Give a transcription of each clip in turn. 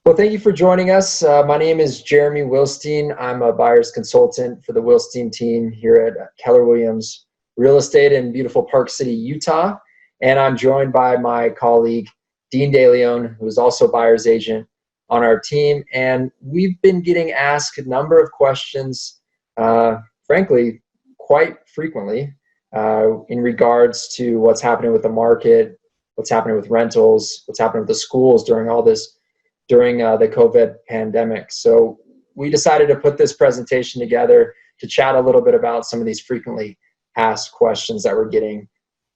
Well, thank you for joining us. My name is Jeremy Wilstein. I'm a buyer's consultant for the Wilstein Team here at Keller Williams Real Estate in beautiful Park City, Utah. And I'm joined by my colleague, Dean DeLeone, who is also a buyer's agent on our team. And we've been getting asked a number of questions, frankly, quite frequently in regards to what's happening with the market, what's happening with rentals, what's happening with the schools during all this, during the COVID pandemic. So we decided to put this presentation together to chat a little bit about some of these frequently asked questions that we're getting.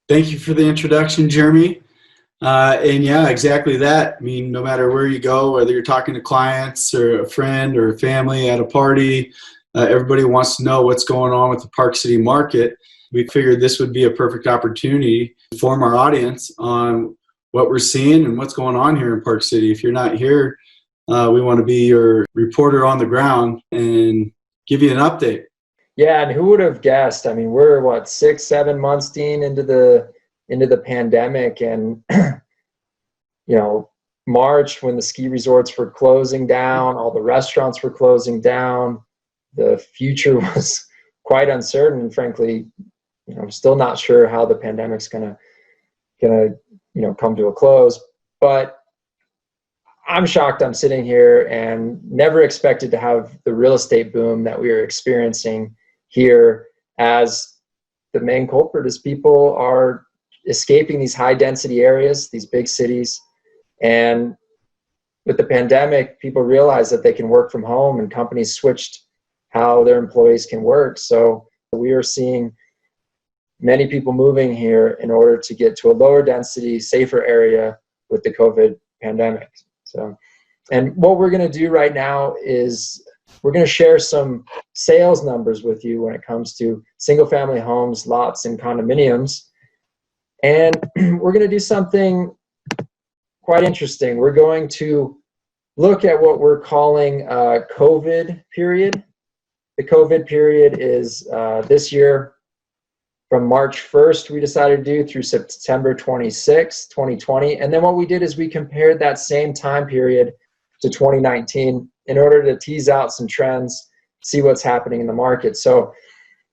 Thank you for the introduction, Jeremy. And yeah, exactly that. I mean, no matter where you go, whether you're talking to clients or a friend or a family at a party, everybody wants to know what's going on with the Park City market. We figured this would be a perfect opportunity to inform our audience on what we're seeing and what's going on here in Park City. If you're not here, we want to be your reporter on the ground and give you an update. Yeah, and who would have guessed? I mean, we're what, 6-7 months, Dean, into the pandemic, and March, when the ski resorts were closing down, all the restaurants were closing down, the future was quite uncertain. And frankly, I'm still not sure how the pandemic's gonna come to a close. But I'm shocked I'm sitting here and never expected to have the real estate boom that we are experiencing here, as the main culprit is people are escaping these high density areas, these big cities. And with the pandemic, people realized that they can work from home, and companies switched how their employees can work. So we are seeing many people moving here in order to get to a lower density, safer area with the COVID pandemic. So, and what we're going to do right now is we're going to share some sales numbers with you when it comes to single family homes, lots, and condominiums. And we're going to do something quite interesting. We're going to look at what we're calling COVID period. The COVID period is this year, from March 1st, we decided to do through September 26, 2020. And then what we did is we compared that same time period to 2019 in order to tease out some trends, see what's happening in the market. So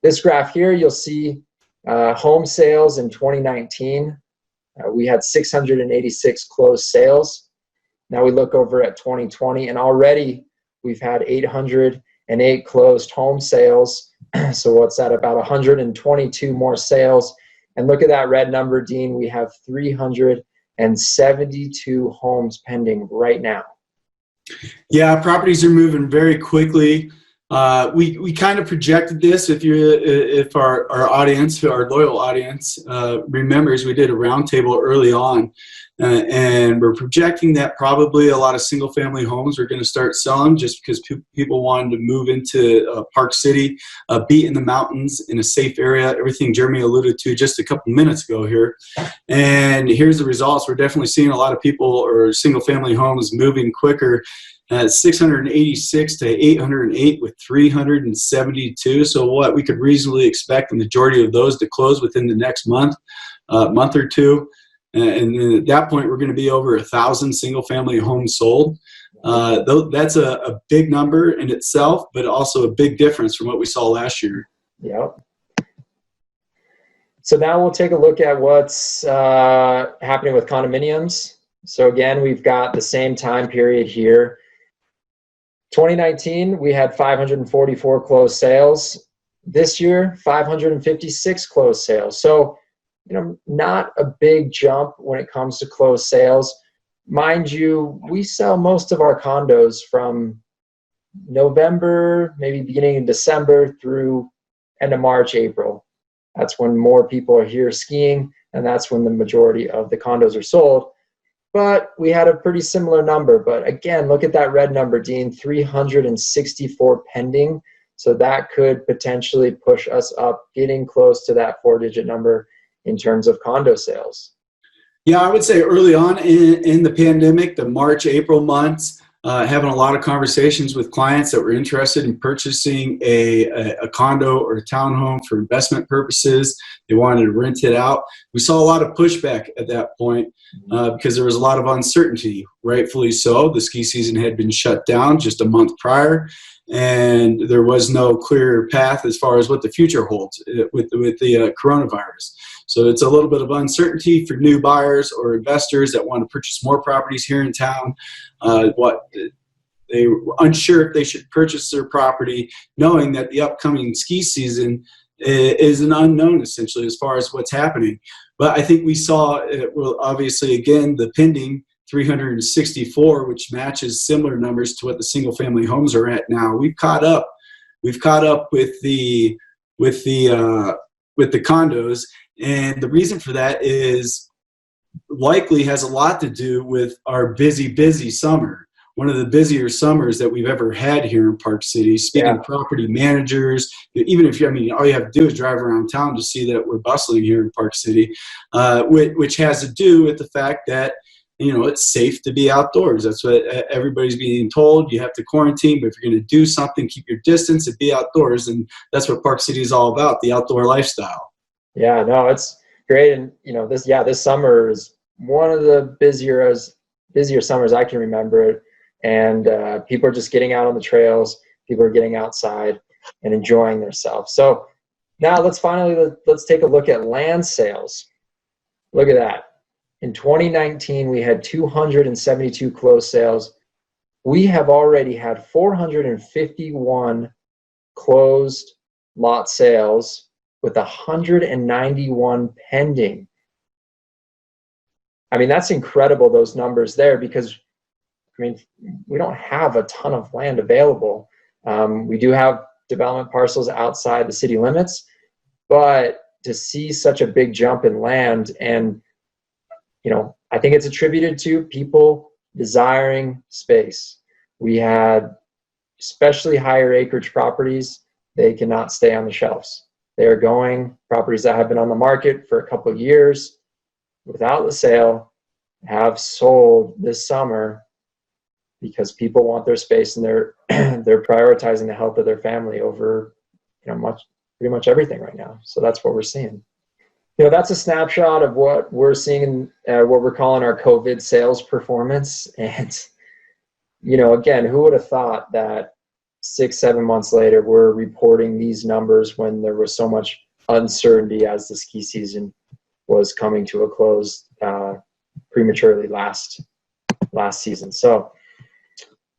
this graph here, you'll see home sales in 2019. We had 686 closed sales. Now we look over at 2020, and already we've had 808 closed home sales. So what's that, about 122 more sales? And look at that red number, Dean. We have 372 homes pending right now. Yeah, properties are moving very quickly. We kind of projected this. If our audience, our loyal audience, remembers, we did a roundtable early on, and we're projecting that probably a lot of single family homes are going to start selling just because people wanted to move into Park City, be in the mountains in a safe area. Everything Jeremy alluded to just a couple minutes ago here. And here's the results. We're definitely seeing a lot of people or single family homes moving quicker. 686 to 808 with 372. So what we could reasonably expect the majority of those to close within the next month or two. And then at that point, we're going to be over 1,000 single family homes sold. That's a big number in itself, but also a big difference from what we saw last year. Yep. So now we'll take a look at what's happening with condominiums. So again, we've got the same time period here. 2019, we had 544 closed sales. This year, 556 closed sales. So, not a big jump when it comes to closed sales. Mind you, we sell most of our condos from November, maybe beginning of December through end of March, April. That's when more people are here skiing, and that's when the majority of the condos are sold. But we had a pretty similar number. But again, look at that red number, Dean, 364 pending. So that could potentially push us up, getting close to that 4-digit number in terms of condo sales. Yeah, I would say early on in the pandemic, the March, April months, having a lot of conversations with clients that were interested in purchasing a condo or a townhome for investment purposes. They wanted to rent it out. We saw a lot of pushback at that point because there was a lot of uncertainty, rightfully so. The ski season had been shut down just a month prior, and there was no clear path as far as what the future holds with the coronavirus. So it's a little bit of uncertainty for new buyers or investors that want to purchase more properties here in town. They were unsure if they should purchase their property, knowing that the upcoming ski season is an unknown, essentially, as far as what's happening. But I think we saw, well, obviously, again, the pending 364, which matches similar numbers to what the single-family homes are at now. We've caught up. We've caught up with the condos, and the reason for that is likely has a lot to do with our busy summer. One of the busier summers that we've ever had here in Park City. Speaking of property managers, even if all you have to do is drive around town to see that we're bustling here in Park City, which has to do with the fact that, it's safe to be outdoors. That's what everybody's being told. You have to quarantine, but if you're going to do something, keep your distance and be outdoors. And that's what Park City is all about, the outdoor lifestyle. Yeah, no, it's great. And, this summer is one of the busier summers I can remember. And people are just getting out on the trails. People are getting outside and enjoying themselves. So now let's take a look at land sales. Look at that. In 2019, we had 272 closed sales. We have already had 451 closed lot sales with 191 pending. I mean, that's incredible, those numbers there, because we don't have a ton of land available. We do have development parcels outside the city limits, but to see such a big jump in land, and I think it's attributed to people desiring space. We had especially higher acreage properties. They cannot stay on the shelves. They are going, properties that have been on the market for a couple of years without the sale have sold this summer because people want their space, and they're prioritizing the health of their family over pretty much everything right now. So that's what we're seeing. That's a snapshot of what we're seeing in what we're calling our COVID sales performance. And again, who would have thought that 6-7 months later we're reporting these numbers when there was so much uncertainty as the ski season was coming to a close prematurely last season. So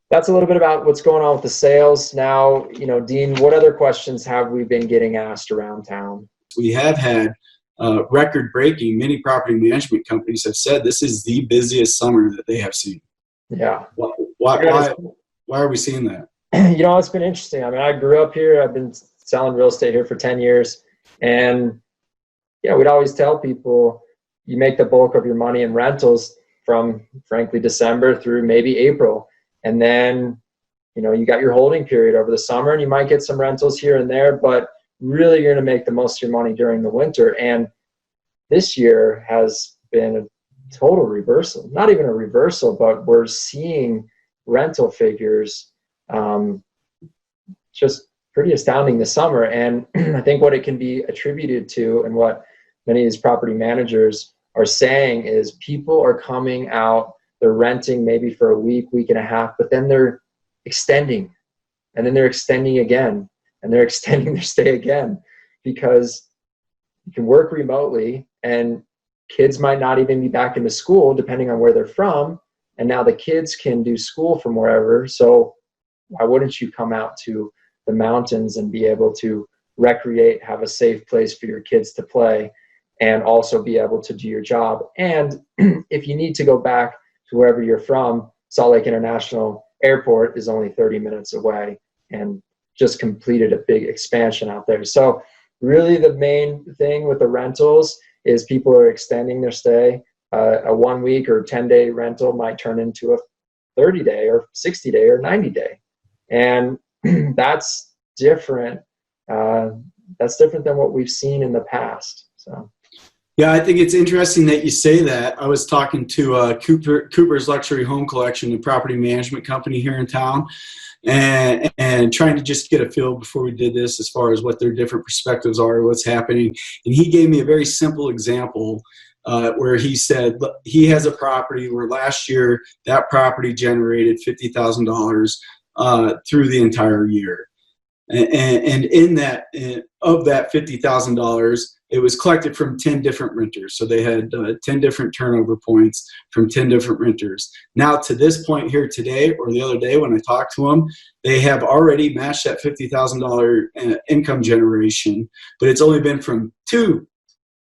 that's a little bit about what's going on with the sales. Now, Dean, what other questions have we been getting asked around town? We have had record-breaking. Many property management companies have said this is the busiest summer that they have seen. Yeah. Why are we seeing that? It's been interesting. I grew up here. I've been selling real estate here for 10 years. And, we'd always tell people you make the bulk of your money in rentals from, frankly, December through maybe April. And then, you got your holding period over the summer, and you might get some rentals here and there, but really you're going to make the most of your money during the winter. And this year has been a total reversal. Not even a reversal, but we're seeing rental figures just pretty astounding this summer. And I think what it can be attributed to, and what many of these property managers are saying, is people are coming out, they're renting maybe for a week and a half, but then they're extending, and then they're extending again, and they're extending their stay again, because you can work remotely and kids might not even be back into school depending on where they're from. And now the kids can do school from wherever. So why wouldn't you come out to the mountains and be able to recreate, have a safe place for your kids to play, and also be able to do your job? And if you need to go back to wherever you're from, Salt Lake International Airport is only 30 minutes away, and just completed a big expansion out there. So really the main thing with the rentals is people are extending their stay. A 1 week or 10-day rental might turn into a 30-day or 60-day or 90-day. And that's different. That's different than what we've seen in the past. So. Yeah, I think it's interesting that you say that. I was talking to Cooper's Luxury Home Collection, a property management company here in town, and trying to just get a feel before we did this as far as what their different perspectives are, what's happening. And he gave me a very simple example where he said he has a property where last year that property generated $50,000 through the entire year. And in that, of that $50,000, it was collected from 10 different renters. So they had 10 different turnover points from 10 different renters. Now to this point here today, or the other day when I talked to them, they have already matched that $50,000 income generation, but it's only been from 2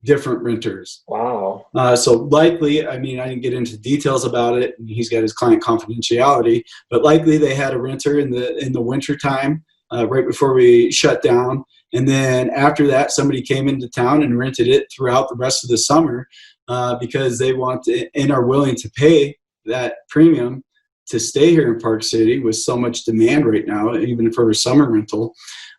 different renters. Wow. So likely, I mean, I didn't get into details about it. He's got his client confidentiality, but likely they had a renter in the winter time. Right before we shut down. And then after that, somebody came into town and rented it throughout the rest of the summer because they want to, and are willing to pay that premium to stay here in Park City with so much demand right now, even for a summer rental.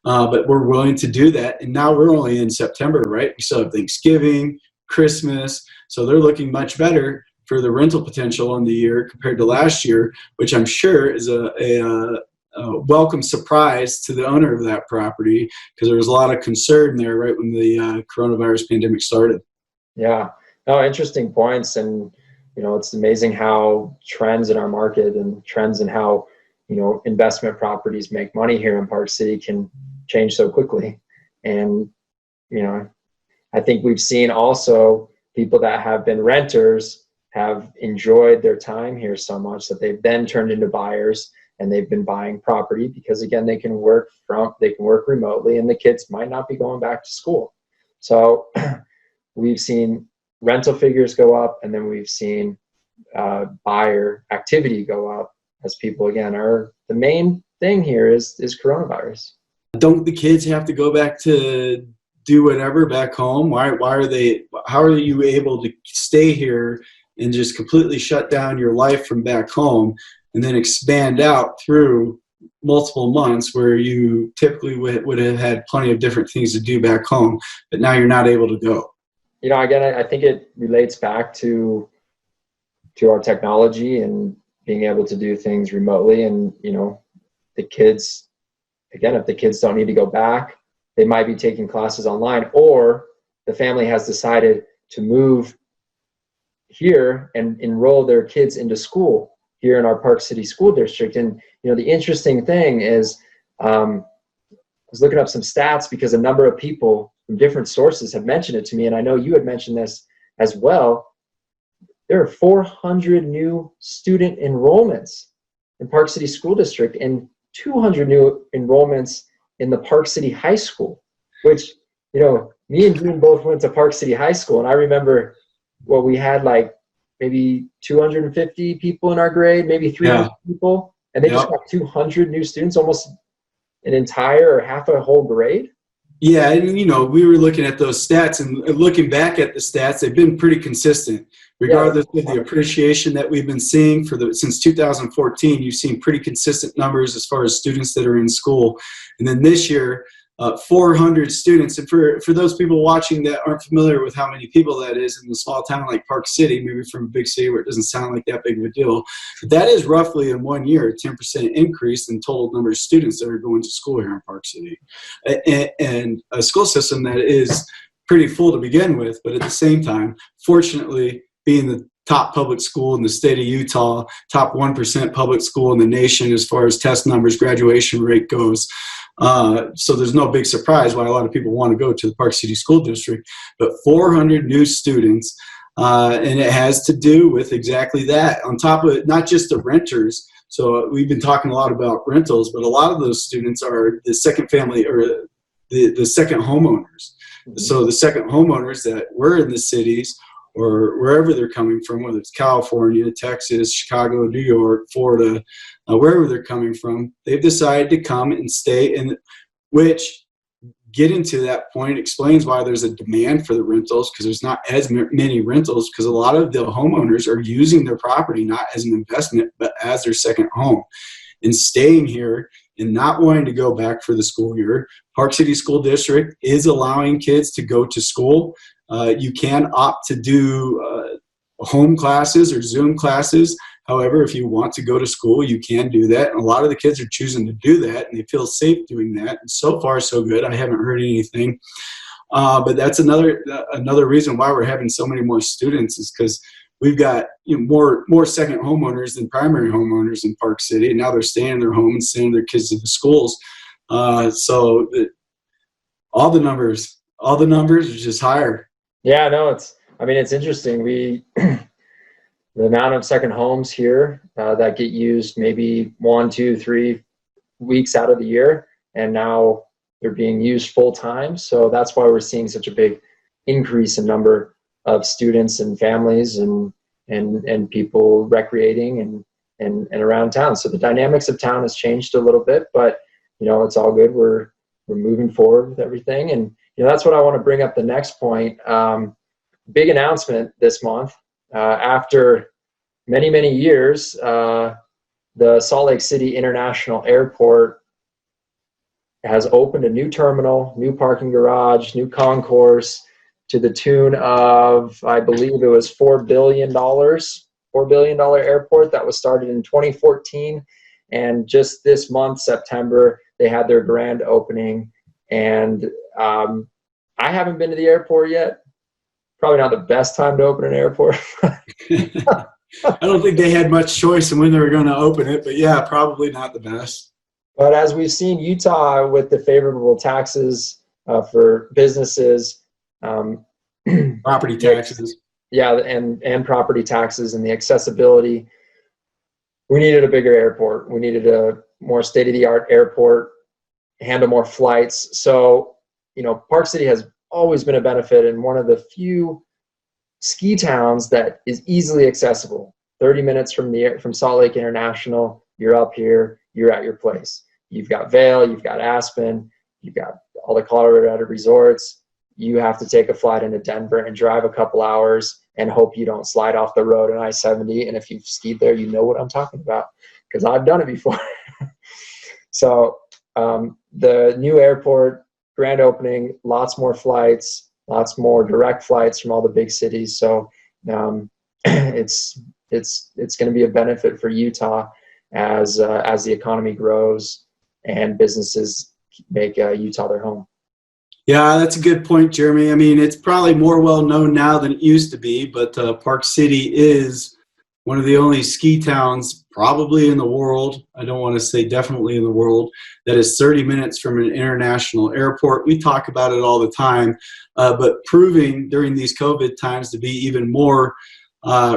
But we're willing to do that. And now we're only in September, right? We still have Thanksgiving, Christmas. So they're looking much better for the rental potential in the year compared to last year, which I'm sure is a welcome surprise to the owner of that property, because there was a lot of concern there right when the coronavirus pandemic started. Yeah, no, interesting points. And, it's amazing how trends in our market and trends in how, investment properties make money here in Park City can change so quickly. And, I think we've seen also people that have been renters have enjoyed their time here so much that they've then turned into buyers. And they've been buying property because, again, they can work remotely, and the kids might not be going back to school. So we've seen rental figures go up, and then we've seen buyer activity go up as people, again, are the main thing here is coronavirus. Don't the kids have to go back to do whatever back home? How are you able to stay here and just completely shut down your life from back home and then expand out through multiple months where you typically would have had plenty of different things to do back home, but now you're not able to go? Again, I think it relates back to our technology and being able to do things remotely. And, the kids, again, if the kids don't need to go back, they might be taking classes online, or the family has decided to move here and enroll their kids into school here in our Park City School District. And, the interesting thing is, I was looking up some stats because a number of people from different sources have mentioned it to me. And I know you had mentioned this as well. There are 400 new student enrollments in Park City School District and 200 new enrollments in the Park City High School, which, me and Dean both went to Park City High School. And I remember we had maybe 250 people in our grade, maybe 300 people, and they just got 200 new students, almost an entire or half a whole grade. Yeah, and we were looking at those stats, and looking back at the stats, they've been pretty consistent, regardless of the appreciation that we've been seeing since 2014. You've seen pretty consistent numbers as far as students that are in school, and then this year, 400 students. And for those people watching that aren't familiar with how many people that is in a small town like Park City, maybe from a big city where it doesn't sound like that big of a deal, but that is roughly in 1 year, a 10% increase in total number of students that are going to school here in Park City. And a school system that is pretty full to begin with, but at the same time, fortunately, being the top public school in the state of Utah, top 1% public school in the nation as far as test numbers, graduation rate goes. So there's no big surprise why a lot of people want to go to the Park City School District, but 400 new students, and it has to do with exactly that. On top of it, not just the renters. So we've been talking a lot about rentals, but a lot of those students are the second family or the second homeowners. Mm-hmm. So the second homeowners that were in the cities or wherever they're coming from, whether it's California, Texas, Chicago, New York, Florida, wherever they're coming from, they've decided to come and stay, and which, getting to that point, explains why there's a demand for the rentals, because there's not as many rentals, because a lot of the homeowners are using their property not as an investment, but as their second home. And staying here and not wanting to go back for the school year, Park City School District is allowing kids to go to school. You can opt to do home classes or Zoom classes. However, if you want to go to school, you can do that. And a lot of the kids are choosing to do that, and they feel safe doing that. And so far, so good. I haven't heard anything. But that's another reason why we're having so many more students, is because we've got more second homeowners than primary homeowners in Park City, and now they're staying in their home and sending their kids to the schools. So all the numbers are just higher. Yeah, no, it's interesting. The amount of second homes here that get used maybe 1, 2, 3 weeks out of the year, and now they're being used full time. So that's why we're seeing such a big increase in number of students and families and people recreating and around town. So the dynamics of town has changed a little bit, but it's all good. We're moving forward with everything, and that's what I want to bring up. The next point, big announcement this month. After many years, the Salt Lake City International Airport has opened a new terminal, new parking garage, new concourse, to the tune of, I believe it was $4 billion airport that was started in 2014. And just this month, September, they had their grand opening. And I haven't been to the airport yet. Probably not the best time to open an airport. I don't think they had much choice in when they were going to open it, but yeah, probably not the best. But as we've seen, Utah, with the favorable taxes for businesses, property taxes, and property taxes, and the accessibility, we needed a bigger airport. We needed a more state-of-the-art airport, handle more flights. So, Park City has always been a benefit, and one of the few ski towns that is easily accessible. 30 minutes from Salt Lake International, you're up here, you're at your place. You've got Vail, you've got Aspen, you've got all the Colorado resorts. You have to take a flight into Denver and drive a couple hours and hope you don't slide off the road in I-70. And if you've skied there, you know what I'm talking about, because I've done it before. So the new airport, grand opening, lots more flights, lots more direct flights from all the big cities. So it's going to be a benefit for Utah as the economy grows and businesses make Utah their home. Yeah, that's a good point, Jeremy. I mean, it's probably more well known now than it used to be, but Park City is one of the only ski towns probably in the world, I don't want to say definitely in the world, that is 30 minutes from an international airport. We talk about it all the time, but proving during these COVID times to be even more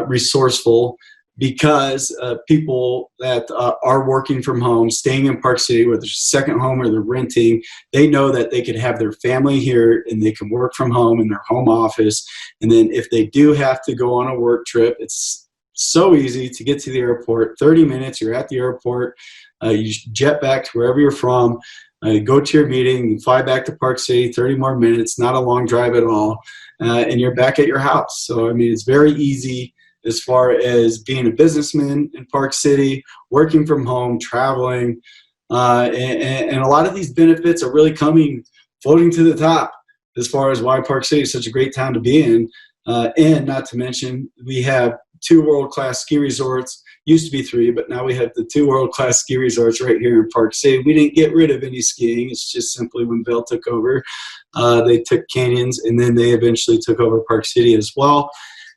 resourceful, because people that are working from home, staying in Park City, whether it's a second home or they're renting, they know that they could have their family here and they can work from home in their home office. And then if they do have to go on a work trip, it's so easy to get to the airport. 30 minutes, you're at the airport. You jet back to wherever you're from, go to your meeting, you fly back to Park City, 30 more minutes, not a long drive at all, and you're back at your house. So, I mean, it's very easy as far as being a businessman in Park City, working from home, traveling, and a lot of these benefits are really floating to the top as far as why Park City is such a great town to be in. And not to mention, we have 2 world-class ski resorts. Used to be 3, but now we have the 2 world-class ski resorts right here in Park City. We didn't get rid of any skiing. It's just simply when Vail took over, they took Canyons, and then they eventually took over Park City as well.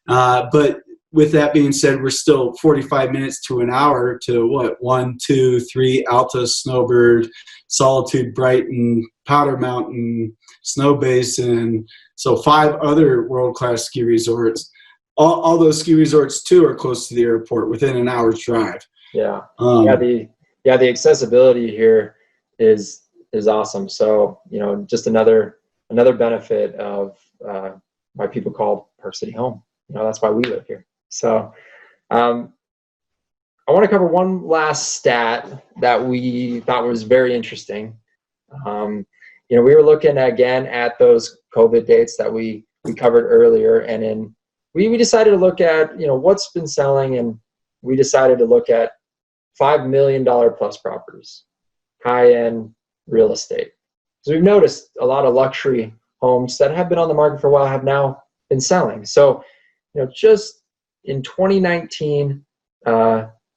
But with that being said, we're still 45 minutes to an hour to 1, 2, 3, Alta, Snowbird, Solitude, Brighton, Powder Mountain, Snow Basin. So 5 other world-class ski resorts. All those ski resorts too are close to the airport, within an hour's drive. Yeah. The accessibility here is awesome. So, just another benefit of why people call Park City home. That's why we live here. So I want to cover one last stat that we thought was very interesting. We were looking again at those COVID dates that we covered earlier, and we decided to look at, what's been selling, and we decided to look at $5 million plus properties, high-end real estate. So we've noticed a lot of luxury homes that have been on the market for a while have now been selling. So, just in 2019,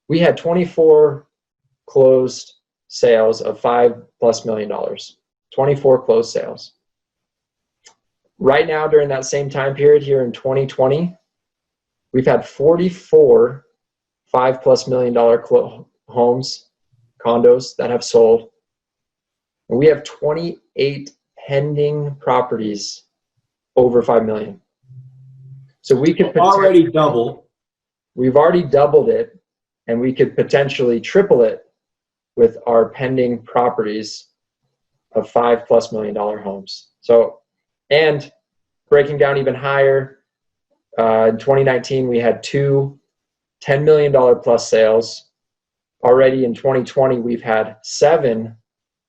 we had 24 closed sales of $5+ million, 24 closed sales. Right now, during that same time period here in 2020, we've had 44 $5+ million homes, condos that have sold. And we have 28 pending properties over 5 million. So we could already double. We've already doubled it, and we could potentially triple it with our pending properties of $5+ million homes. So, and breaking down even higher, in 2019, we had 2 $10 million plus sales. Already in 2020, we've had 7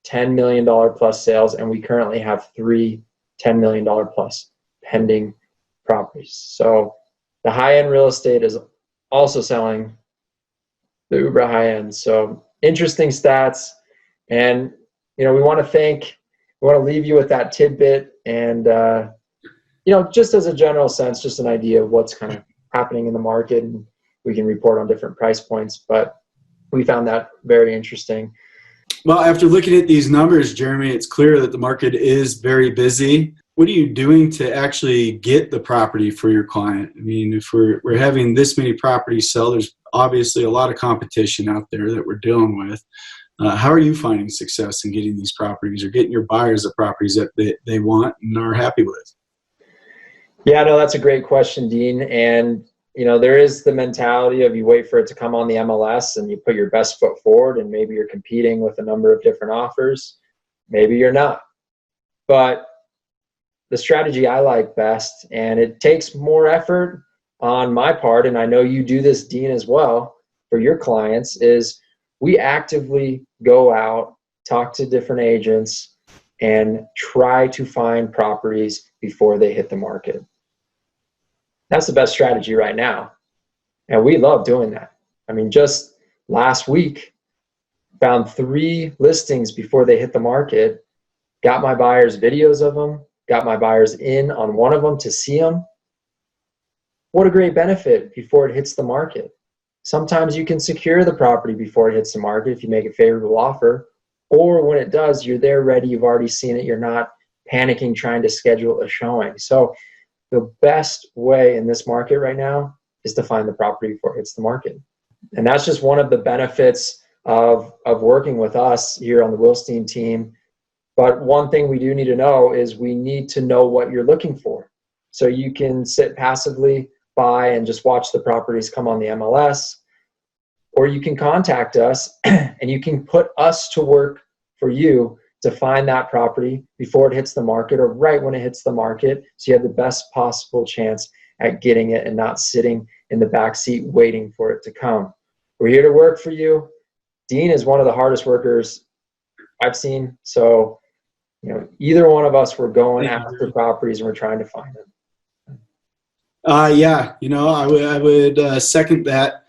$10 million plus sales, and we currently have 3 $10 million plus pending properties. So the high-end real estate is also selling the uber high-end. So interesting stats. And, we want to leave you with that tidbit. And, just as a general sense, just an idea of what's kind of happening in the market. And we can report on different price points, but we found that very interesting. Well, after looking at these numbers, Jeremy, it's clear that the market is very busy. What are you doing to actually get the property for your client? I mean, if we're having this many properties sell, there's obviously a lot of competition out there that we're dealing with. How are you finding success in getting these properties or getting your buyers the properties that they want and are happy with? Yeah, no, that's a great question, Dean. And, there is the mentality of you wait for it to come on the MLS and you put your best foot forward, and maybe you're competing with a number of different offers. Maybe you're not. But the strategy I like best, and it takes more effort on my part, and I know you do this, Dean, as well, for your clients, is we actively go out, talk to different agents, and try to find properties before they hit the market. That's the best strategy right now. And we love doing that. I mean, just last week, found 3 listings before they hit the market, got my buyers videos of them, got my buyers in on one of them to see them. What a great benefit before it hits the market. Sometimes you can secure the property before it hits the market if you make a favorable offer, or when it does, you're there ready, you've already seen it, you're not panicking trying to schedule a showing. So the best way in this market right now is to find the property before it hits the market. And that's just one of the benefits of working with us here on the Wilstein team. But one thing we do need to know is we need to know what you're looking for. So you can sit passively by and just watch the properties come on the MLS, or you can contact us and you can put us to work for you to find that property before it hits the market or right when it hits the market, so you have the best possible chance at getting it and not sitting in the back seat waiting for it to come. We're here to work for you. Dean is one of the hardest workers I've seen. So, either one of us, we're going after properties and we're trying to find them. Yeah, I would second that.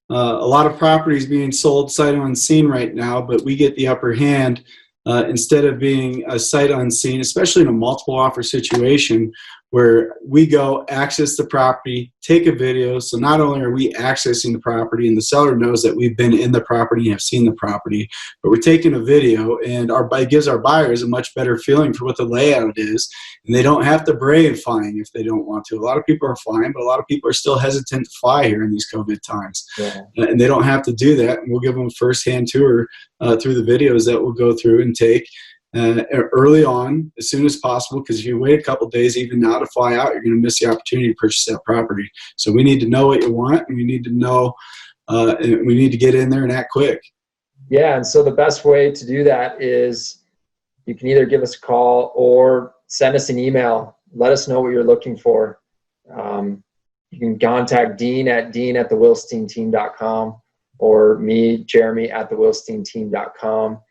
A lot of properties being sold sight unseen right now, but we get the upper hand. Instead of being a sight unseen, especially in a multiple offer situation where we go access the property, take a video. So not only are we accessing the property and the seller knows that we've been in the property and have seen the property, but we're taking a video, and it gives our buyers a much better feeling for what the layout is. And they don't have to brave flying if they don't want to. A lot of people are flying, but a lot of people are still hesitant to fly here in these COVID times. Yeah. And they don't have to do that. And we'll give them a first-hand tour through the videos that we'll go through and take early on, as soon as possible, because if you wait a couple of days even now to fly out, you're going to miss the opportunity to purchase that property. So we need to know what you want, and we need to know, and we need to get in there and act quick. Yeah, and so the best way to do that is you can either give us a call or send us an email. Let us know what you're looking for. You can contact Dean at thewilsteinteam.com or me, Jeremy, at thewilsteinteam.com.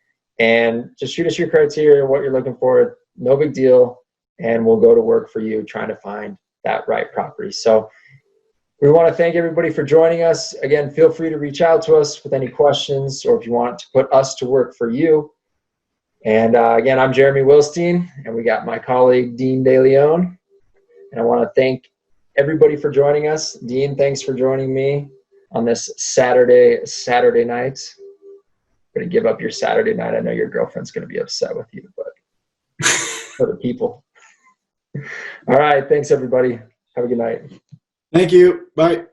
And just shoot us your criteria, what you're looking for. No big deal. And we'll go to work for you trying to find that right property. So we want to thank everybody for joining us. Again, feel free to reach out to us with any questions, or if you want to put us to work for you. And again, I'm Jeremy Wilstein, and we got my colleague, Dean DeLeone. And I want to thank everybody for joining us. Dean, thanks for joining me on this Saturday night. I'm going to give up your Saturday night. I know your girlfriend's going to be upset with you, but for the people. All right. Thanks, everybody. Have a good night. Thank you. Bye.